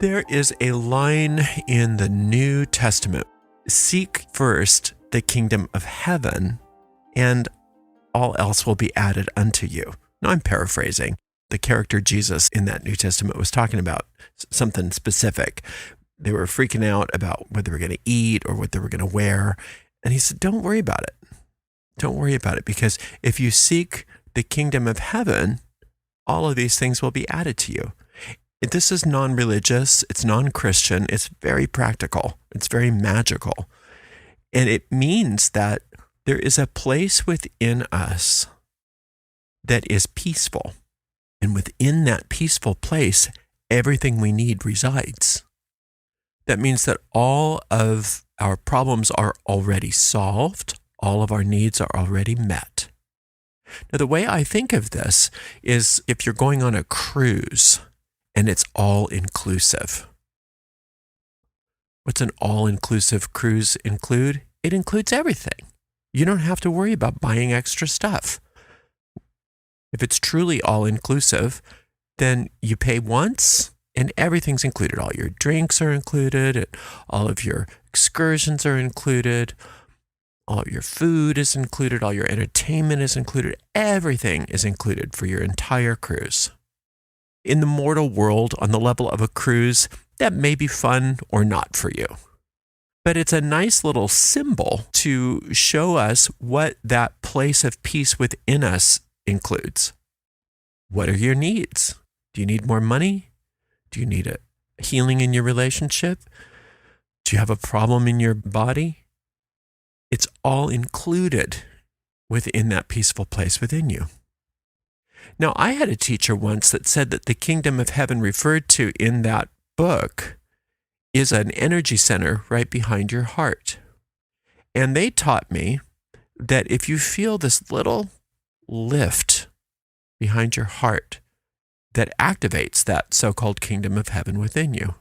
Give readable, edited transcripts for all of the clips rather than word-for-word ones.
There is a line in the New Testament, "Seek first the kingdom of heaven, and all else will be added unto you." Now, I'm paraphrasing. The character Jesus in that New Testament was talking about something specific. They were freaking out about what they were going to eat or what they were going to wear. And he said, don't worry about it. Don't worry about it, because if you seek the kingdom of heaven, all of these things will be added to you. This is non-religious. It's non-Christian. It's very practical. It's very magical. And it means that there is a place within us that is peaceful. And within that peaceful place, everything we need resides. That means that all of our problems are already solved. All of our needs are already met. Now, the way I think of this is if you're going on a cruise and it's all-inclusive. What's an all-inclusive cruise include? It includes everything. You don't have to worry about buying extra stuff. If it's truly all-inclusive, then you pay once and everything's included. All your drinks are included, all of your excursions are included, all of your food is included, all your entertainment is included, everything is included for your entire cruise. In the mortal world, on the level of a cruise, that may be fun or not for you. But it's a nice little symbol to show us what that place of peace within us includes. What are your needs? Do you need more money? Do you need a healing in your relationship? Do you have a problem in your body? It's all included within that peaceful place within you. Now, I had a teacher once that said that the kingdom of heaven referred to in that book is an energy center right behind your heart. And they taught me that if you feel this little lift behind your heart that activates that so-called kingdom of heaven within you.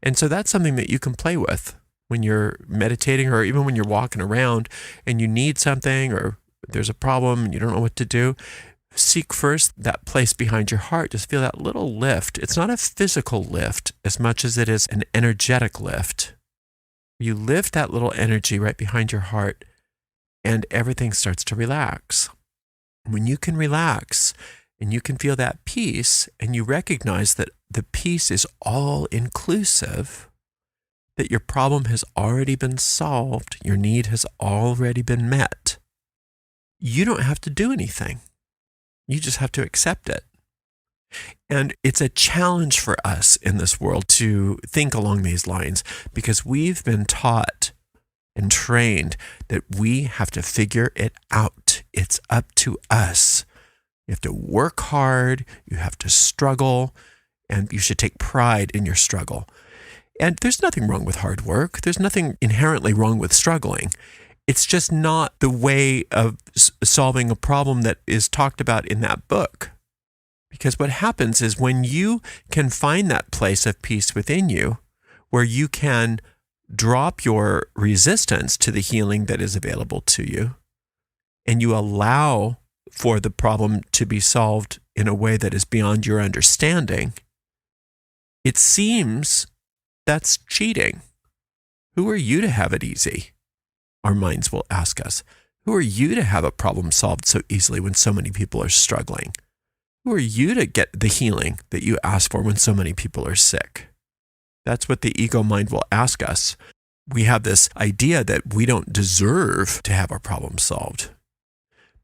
And so that's something that you can play with when you're meditating, or even when you're walking around and you need something, or there's a problem and you don't know what to do. Seek first that place behind your heart. Just feel that little lift. It's not a physical lift as much as it is an energetic lift. You lift that little energy right behind your heart and everything starts to relax. When you can relax and you can feel that peace, and you recognize that the peace is all inclusive, that your problem has already been solved, your need has already been met, you don't have to do anything. You just have to accept it. And it's a challenge for us in this world to think along these lines, because we've been taught and trained that we have to figure it out. It's up to us. You have to work hard, you have to struggle, and you should take pride in your struggle. And there's nothing wrong with hard work. There's nothing inherently wrong with struggling. It's just not the way of solving a problem that is talked about in that book. Because what happens is when you can find that place of peace within you, where you can drop your resistance to the healing that is available to you, and you allow for the problem to be solved in a way that is beyond your understanding, it seems that's cheating. Who are you to have it easy? Our minds will ask us. Who are you to have a problem solved so easily when so many people are struggling? Who are you to get the healing that you ask for when so many people are sick? That's what the ego mind will ask us. We have this idea that we don't deserve to have our problems solved.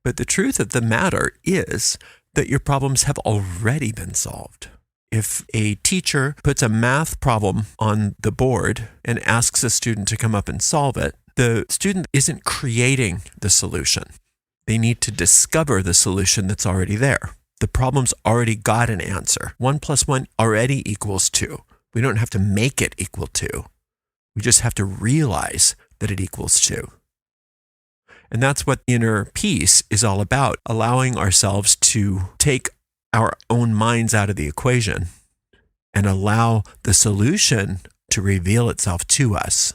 But the truth of the matter is that your problems have already been solved. If a teacher puts a math problem on the board and asks a student to come up and solve it, the student isn't creating the solution. They need to discover the solution that's already there. The problem's already got an answer. 1 + 1 already equals 2. We don't have to make it equal 2. We just have to realize that it equals 2. And that's what inner peace is all about, allowing ourselves to take our own minds out of the equation and allow the solution to reveal itself to us,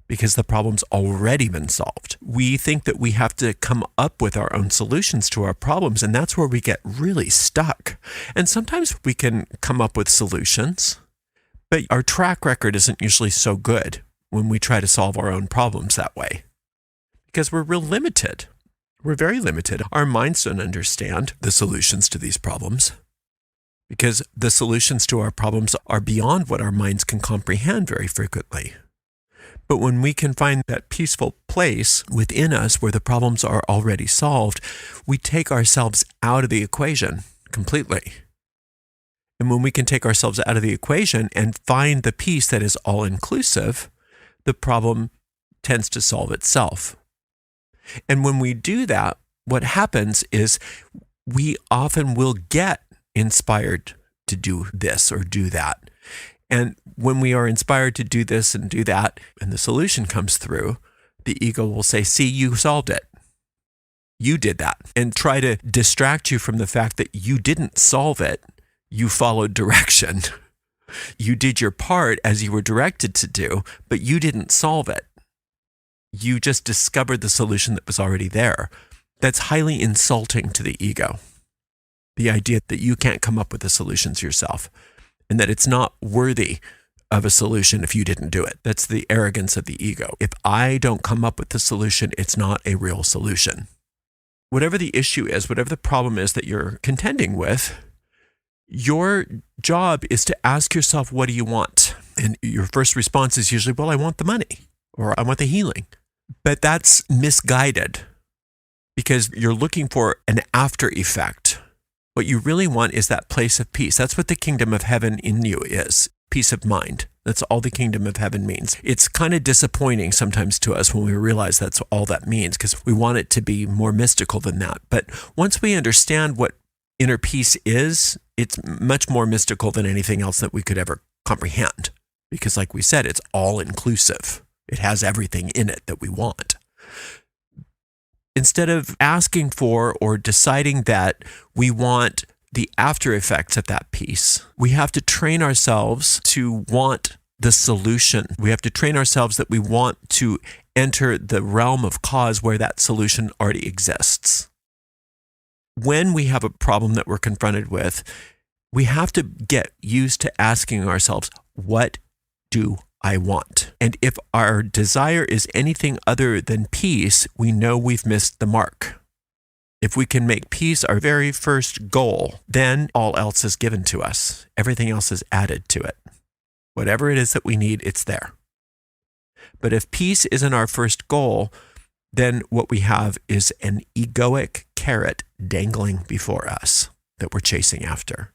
because the problem's already been solved. We think that we have to come up with our own solutions to our problems, and that's where we get really stuck. And sometimes we can come up with solutions, But our track record isn't usually so good when we try to solve our own problems that way, because we're real limited. We're very limited. Our minds don't understand the solutions to these problems, because the solutions to our problems are beyond what our minds can comprehend very frequently. But when we can find that peaceful place within us where the problems are already solved, we take ourselves out of the equation completely. And when we can take ourselves out of the equation and find the peace that is all-inclusive, the problem tends to solve itself. And when we do that, what happens is we often will get inspired to do this or do that. And when we are inspired to do this and do that, and the solution comes through, the ego will say, see, you solved it. You did that. And try to distract you from the fact that you didn't solve it. You followed direction. You did your part as you were directed to do, but you didn't solve it. You just discovered the solution that was already there. That's highly insulting to the ego. The idea that you can't come up with the solutions yourself, and that it's not worthy of a solution if you didn't do it. That's the arrogance of the ego. If I don't come up with the solution, it's not a real solution. Whatever the issue is, whatever the problem is that you're contending with, your job is to ask yourself, what do you want? And your first response is usually, well, I want the money, or I want the healing. But that's misguided, because you're looking for an after effect. What you really want is that place of peace. That's what the kingdom of heaven in you is, peace of mind. That's all the kingdom of heaven means. It's kind of disappointing sometimes to us when we realize that's all that means, because we want it to be more mystical than that. But once we understand what inner peace is, it's much more mystical than anything else that we could ever comprehend. Because like we said, it's all inclusive. It has everything in it that we want. Instead of asking for or deciding that we want the after effects of that peace, we have to train ourselves to want the solution. We have to train ourselves that we want to enter the realm of cause where that solution already exists. When we have a problem that we're confronted with, we have to get used to asking ourselves, what do I want? And if our desire is anything other than peace, we know we've missed the mark. If we can make peace our very first goal, then all else is given to us. Everything else is added to it. Whatever it is that we need, it's there. But if peace isn't our first goal, then what we have is an egoic carrot dangling before us that we're chasing after.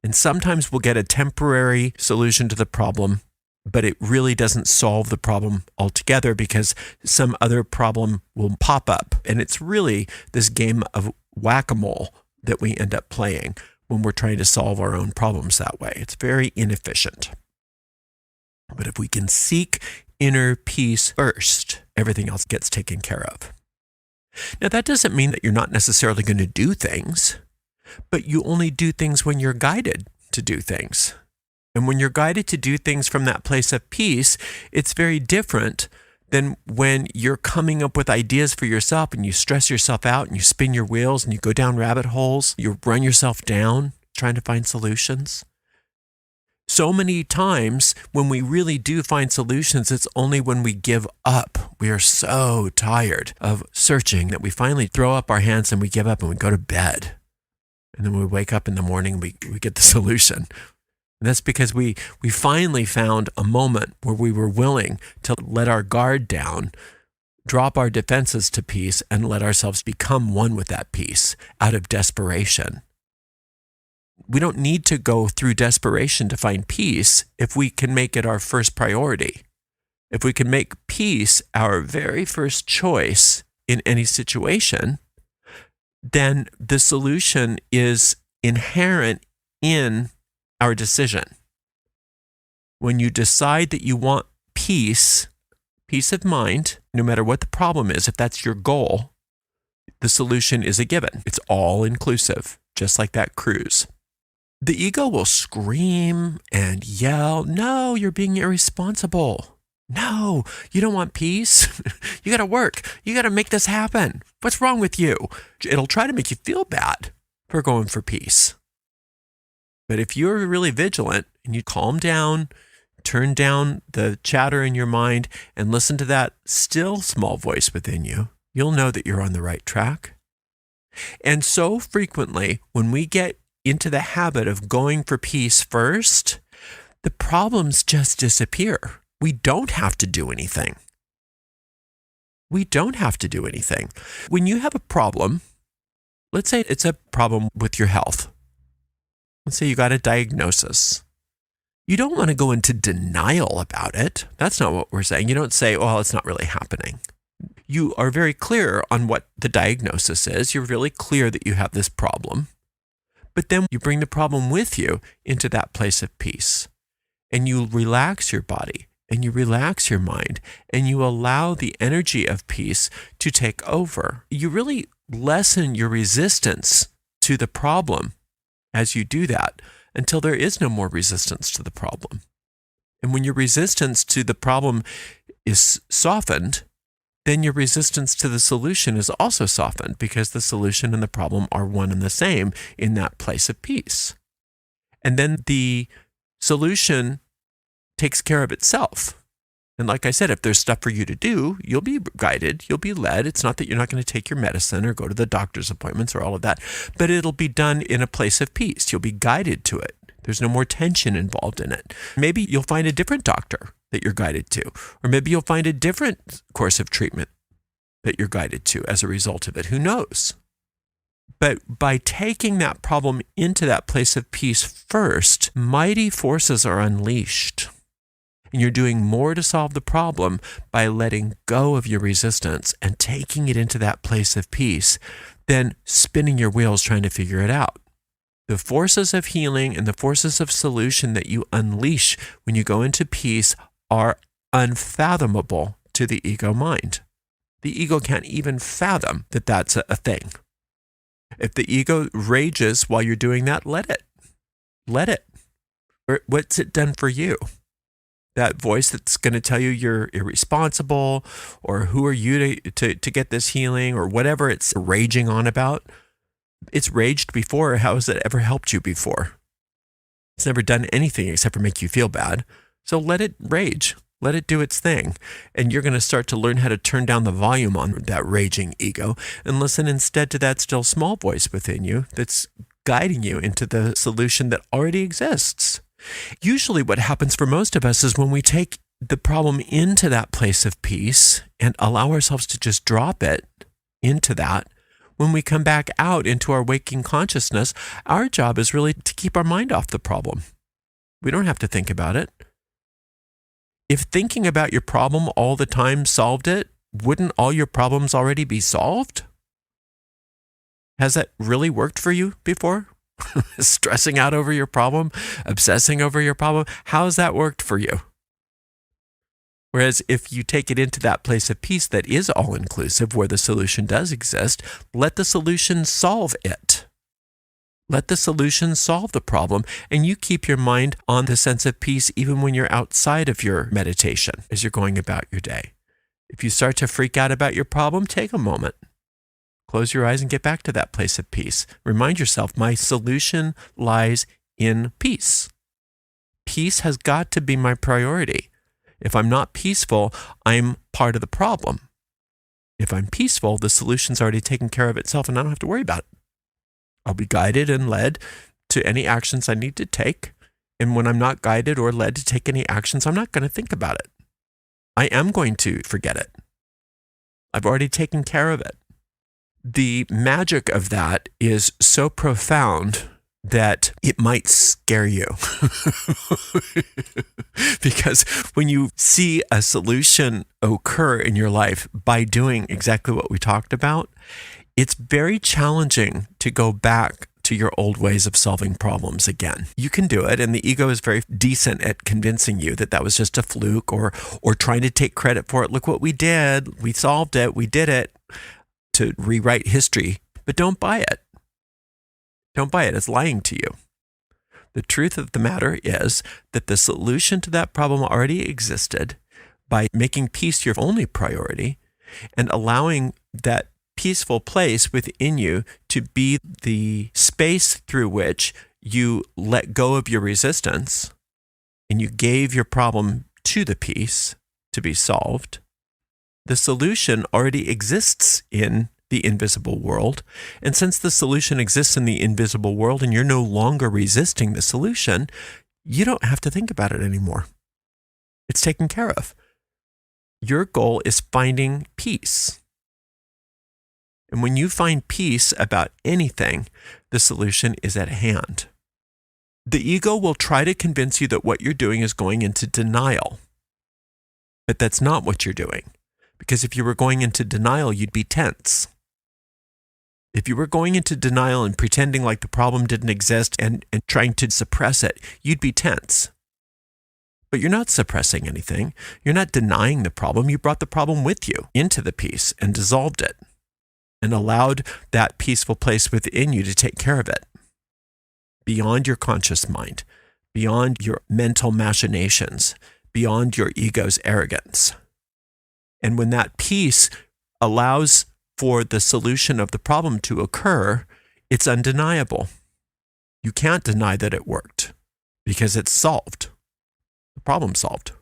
And sometimes we'll get a temporary solution to the problem, but it really doesn't solve the problem altogether, because some other problem will pop up. And it's really this game of whack-a-mole that we end up playing when we're trying to solve our own problems that way. It's very inefficient. But if we can seek inner peace first, everything else gets taken care of. Now, that doesn't mean that you're not necessarily going to do things, but you only do things when you're guided to do things. And when you're guided to do things from that place of peace, it's very different than when you're coming up with ideas for yourself and you stress yourself out and you spin your wheels and you go down rabbit holes, you run yourself down trying to find solutions. So many times when we really do find solutions, it's only when we give up. We are so tired of searching that we finally throw up our hands and we give up and we go to bed. And then we wake up in the morning, we get the solution. And that's because we finally found a moment where we were willing to let our guard down, drop our defenses to peace, and let ourselves become one with that peace out of desperation. We don't need to go through desperation to find peace if we can make it our first priority. If we can make peace our very first choice in any situation, then the solution is inherent in our decision. When you decide that you want peace of mind, no matter what the problem is, if that's your goal, the solution is a given. It's all inclusive, just like that cruise. The ego will scream and yell, no, you're being irresponsible. No, you don't want peace. You got to work. You got to make this happen. What's wrong with you? It'll try to make you feel bad for going for peace. But if you're really vigilant and you calm down, turn down the chatter in your mind and listen to that still small voice within you, you'll know that you're on the right track. And so frequently, when we get into the habit of going for peace first, the problems just disappear. We don't have to do anything. We don't have to do anything. When you have a problem, let's say it's a problem with your health. Let's say you got a diagnosis. You don't want to go into denial about it. That's not what we're saying. You don't say, well, it's not really happening. You are very clear on what the diagnosis is. You're really clear that you have this problem. But then you bring the problem with you into that place of peace. And you relax your body and you relax your mind and you allow the energy of peace to take over. You really lessen your resistance to the problem as you do that until there is no more resistance to the problem. And when your resistance to the problem is softened, then your resistance to the solution is also softened because the solution and the problem are one and the same in that place of peace. And then the solution takes care of itself. And like I said, if there's stuff for you to do, you'll be guided, you'll be led. It's not that you're not going to take your medicine or go to the doctor's appointments or all of that, but it'll be done in a place of peace. You'll be guided to it. There's no more tension involved in it. Maybe you'll find a different doctor that you're guided to, or maybe you'll find a different course of treatment that you're guided to as a result of it. Who knows? But by taking that problem into that place of peace first, mighty forces are unleashed. And you're doing more to solve the problem by letting go of your resistance and taking it into that place of peace than spinning your wheels trying to figure it out. The forces of healing and the forces of solution that you unleash when you go into peace are unfathomable to the ego mind. The ego can't even fathom that that's a thing. If the ego rages while you're doing that, let it. Let it. Or what's it done for you? That voice that's going to tell you you're irresponsible, or who are you to get this healing, or whatever it's raging on about. It's raged before. How has it ever helped you before? It's never done anything except for make you feel bad. So let it rage. Let it do its thing. And you're going to start to learn how to turn down the volume on that raging ego and listen instead to that still small voice within you that's guiding you into the solution that already exists. Usually what happens for most of us is when we take the problem into that place of peace and allow ourselves to just drop it into that, when we come back out into our waking consciousness, our job is really to keep our mind off the problem. We don't have to think about it. If thinking about your problem all the time solved it, wouldn't all your problems already be solved? Has that really worked for you before? Stressing out over your problem, obsessing over your problem, how has that worked for you? Whereas if you take it into that place of peace that is all-inclusive, where the solution does exist, let the solution solve it. Let the solution solve the problem, and you keep your mind on the sense of peace even when you're outside of your meditation as you're going about your day. If you start to freak out about your problem, take a moment. Close your eyes and get back to that place of peace. Remind yourself, my solution lies in peace. Peace has got to be my priority. If I'm not peaceful, I'm part of the problem. If I'm peaceful, the solution's already taken care of itself and I don't have to worry about it. I'll be guided and led to any actions I need to take. And when I'm not guided or led to take any actions, I'm not going to think about it. I am going to forget it. I've already taken care of it. The magic of that is so profound that it might scare you. Because when you see a solution occur in your life by doing exactly what we talked about, it's very challenging to go back to your old ways of solving problems again. You can do it, and the ego is very decent at convincing you that that was just a fluke or trying to take credit for it. Look what we did. We solved it. We did it. To rewrite history, but don't buy it. Don't buy it. It's lying to you. The truth of the matter is that the solution to that problem already existed by making peace your only priority and allowing that peaceful place within you to be the space through which you let go of your resistance and you gave your problem to the peace to be solved, the solution already exists in the invisible world. And since the solution exists in the invisible world and you're no longer resisting the solution, you don't have to think about it anymore. It's taken care of. Your goal is finding peace. And when you find peace about anything, the solution is at hand. The ego will try to convince you that what you're doing is going into denial. But that's not what you're doing. Because if you were going into denial, you'd be tense. If you were going into denial and pretending like the problem didn't exist and trying to suppress it, you'd be tense. But you're not suppressing anything. You're not denying the problem. You brought the problem with you into the peace and dissolved it and allowed that peaceful place within you to take care of it. Beyond your conscious mind, beyond your mental machinations, beyond your ego's arrogance. And when that peace allows for the solution of the problem to occur, it's undeniable. You can't deny that it worked because it's solved. The problem solved.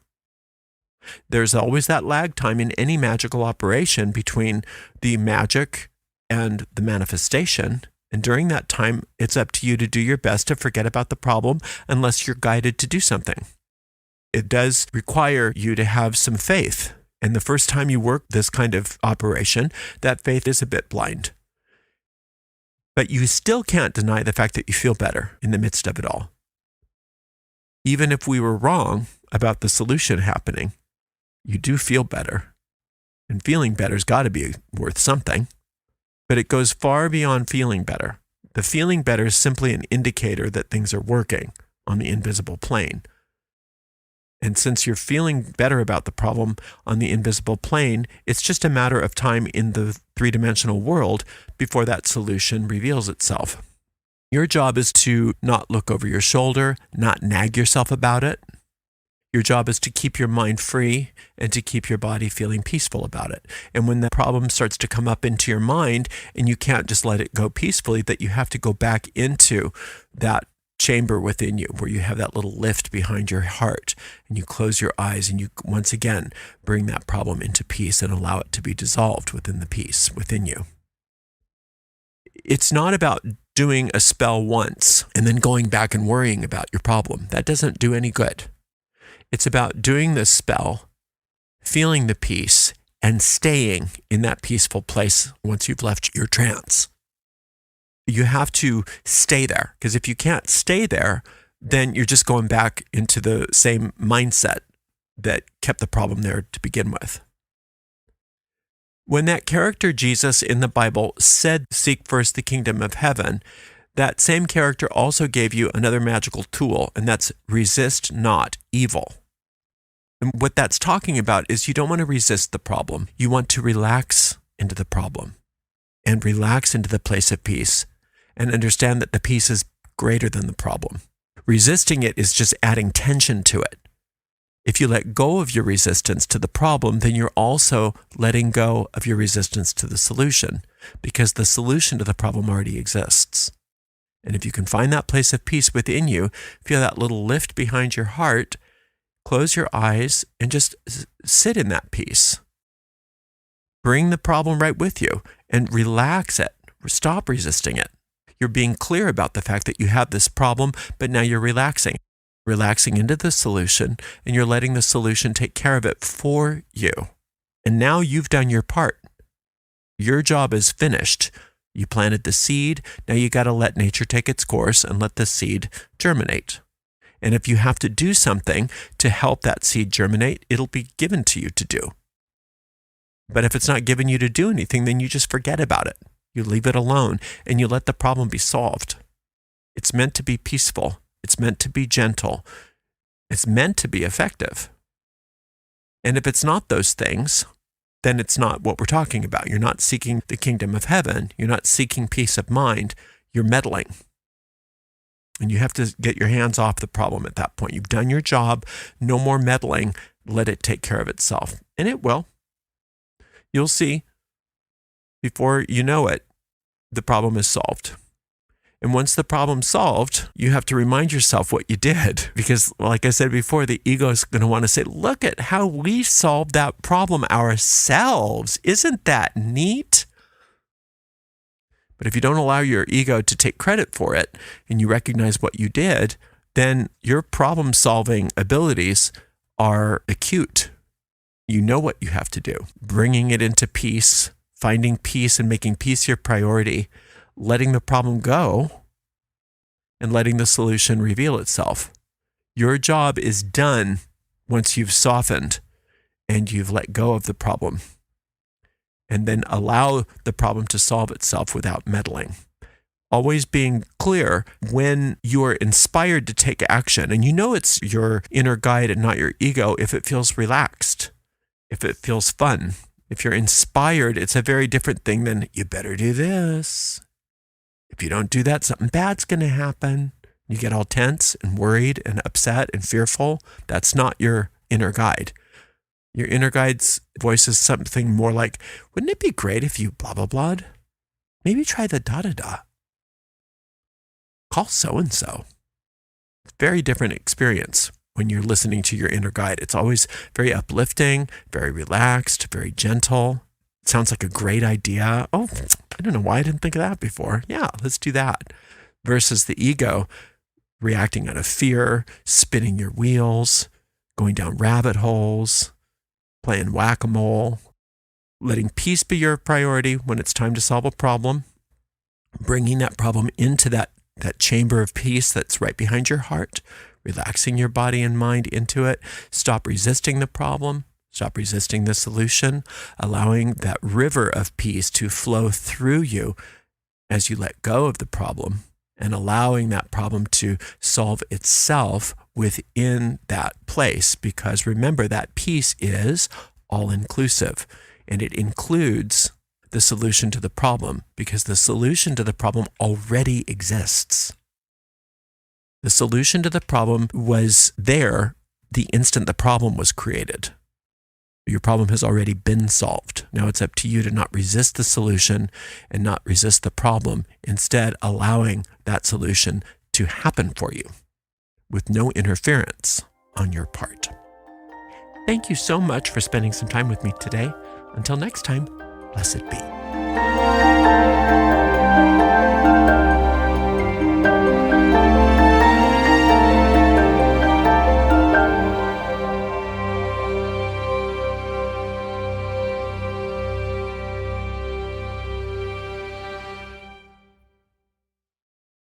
There's always that lag time in any magical operation between the magic and the manifestation. And during that time, it's up to you to do your best to forget about the problem unless you're guided to do something. It does require you to have some faith. And the first time you work this kind of operation, that faith is a bit blind. But you still can't deny the fact that you feel better in the midst of it all. Even if we were wrong about the solution happening, you do feel better. And feeling better's got to be worth something. But it goes far beyond feeling better. The feeling better is simply an indicator that things are working on the invisible plane. And since you're feeling better about the problem on the invisible plane, it's just a matter of time in the three-dimensional world before that solution reveals itself. Your job is to not look over your shoulder, not nag yourself about it. Your job is to keep your mind free and to keep your body feeling peaceful about it. And when the problem starts to come up into your mind and you can't just let it go peacefully, that you have to go back into that chamber within you where you have that little lift behind your heart and you close your eyes and you once again bring that problem into peace and allow it to be dissolved within the peace within you. It's not about doing a spell once and then going back and worrying about your problem. That doesn't do any good. It's about doing this spell, feeling the peace, and staying in that peaceful place once you've left your trance. You have to stay there, because if you can't stay there, then you're just going back into the same mindset that kept the problem there to begin with. When that character Jesus in the Bible said, "Seek first the kingdom of heaven," that same character also gave you another magical tool, and that's resist not evil. And what that's talking about is you don't want to resist the problem. You want to relax into the problem and relax into the place of peace and understand that the peace is greater than the problem. Resisting it is just adding tension to it. If you let go of your resistance to the problem, then you're also letting go of your resistance to the solution, because the solution to the problem already exists. And if you can find that place of peace within you, feel that little lift behind your heart, close your eyes and just sit in that peace. Bring the problem right with you and relax it. Stop resisting it. You're being clear about the fact that you have this problem, but now you're relaxing into the solution, and you're letting the solution take care of it for you. And now you've done your part. Your job is finished. You planted the seed. Now you got to let nature take its course and let the seed germinate. And if you have to do something to help that seed germinate, it'll be given to you to do. But if it's not given you to do anything, then you just forget about it. You leave it alone and you let the problem be solved. It's meant to be peaceful. It's meant to be gentle. It's meant to be effective. And if it's not those things, then it's not what we're talking about. You're not seeking the kingdom of heaven. You're not seeking peace of mind. You're meddling. And you have to get your hands off the problem at that point. You've done your job. No more meddling. Let it take care of itself. And it will. You'll see. Before you know it, the problem is solved. And once the problem's solved, you have to remind yourself what you did. Because like I said before, the ego is going to want to say, look at how we solved that problem ourselves. Isn't that neat? But if you don't allow your ego to take credit for it and you recognize what you did, then your problem-solving abilities are acute. You know what you have to do. Bringing it into peace, finding peace and making peace your priority, letting the problem go, and letting the solution reveal itself. Your job is done once you've softened and you've let go of the problem. And then allow the problem to solve itself without meddling. Always being clear when you are inspired to take action, and you know it's your inner guide and not your ego if it feels relaxed, if it feels fun. If you're inspired, it's a very different thing than you better do this. If you don't do that, something bad's going to happen. You get all tense and worried and upset and fearful. That's not your inner guide. Your inner guide's voice is something more like, wouldn't it be great if you blah, blah, blah? Maybe try the da-da-da. Call so-and-so. Very different experience when you're listening to your inner guide. It's always very uplifting, very relaxed, very gentle. It sounds like a great idea. Oh, I don't know why I didn't think of that before. Yeah, let's do that. Versus the ego reacting out of fear, spinning your wheels, going down rabbit holes, playing whack-a-mole, letting peace be your priority when it's time to solve a problem, bringing that problem into that chamber of peace that's right behind your heart, relaxing your body and mind into it. Stop resisting the problem. Stop resisting the solution, allowing that river of peace to flow through you as you let go of the problem and allowing that problem to solve itself within that place. Because remember, that peace is all-inclusive, and it includes the solution to the problem, because the solution to the problem already exists. The solution to the problem was there the instant the problem was created. Your problem has already been solved. Now it's up to you to not resist the solution and not resist the problem, instead allowing that solution to happen for you with no interference on your part. Thank you so much for spending some time with me today. Until next time, blessed be.